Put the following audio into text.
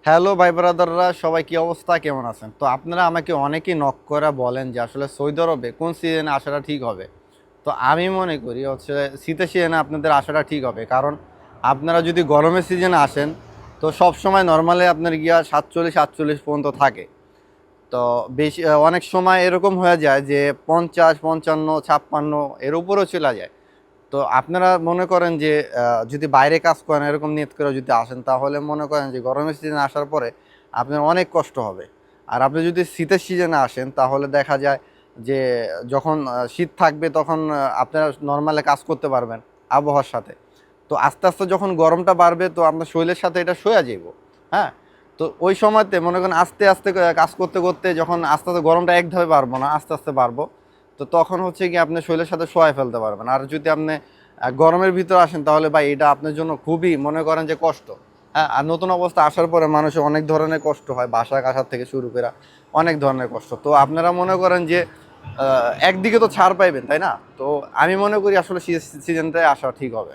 Hello ভাই ব্রাদাররা, সবাই কি অবস্থা, কেমন আছেন? তো আপনারা আমাকে অনেকেই নক করে বলেন যে আসলে সৌদি আরবে কোন সিজনে আসাটা ঠিক হবে। তো আমি মনে করি হচ্ছে শীতের সিজনে আপনাদের আসাটা ঠিক হবে, কারণ আপনারা যদি গরমের সিজনে আসেন তো সব সময় নর্মালি আপনার গিয়া 47-48 পর্যন্ত থাকে। তো বেশি অনেক সময় এরকম হয়ে যায় যে 50, 55, 56 এর উপরেও চলে যায়। তো আপনারা মনে করেন যে যদি বাইরে কাজ করেন এরকম নিয়ত করে যদি আসেন, তাহলে মনে করেন যে গরমের সিজনে আসার পরে আপনার অনেক কষ্ট হবে। আর আপনি যদি শীতের সিজনে আসেন তাহলে দেখা যায় যে যখন শীত থাকবে তখন আপনারা নর্মালে কাজ করতে পারবেন আবহাওয়ার সাথে। তো আস্তে আস্তে যখন গরমটা বাড়বে তো আপনার শরীরের সাথে এটা সয়ে যাইব। হ্যাঁ, তো ওই সময়তে মনে করেন আস্তে আস্তে কাজ করতে করতে যখন আস্তে আস্তে গরমটা একভাবে বাড়বো না, আস্তে আস্তে বাড়বো, তো তখন হচ্ছে কি আপনি শরীরের সাথে সোয়ায় ফেলতে পারবেন। আর যদি আপনি গরমের ভিতরে আসেন তাহলে ভাই এটা আপনার জন্য খুবই মনে করেন যে কষ্ট। হ্যাঁ, আর নতুন অবস্থা আসার পরে মানুষের অনেক ধরনের কষ্ট হয়, বাসা কাছার থেকে শুরু করে অনেক ধরনের কষ্ট। তো আপনারা মনে করেন যে একদিকে তো ছাড় পাইবেন, তাই না? তো আমি মনে করি আসলে সিজনটায় আসা ঠিক হবে।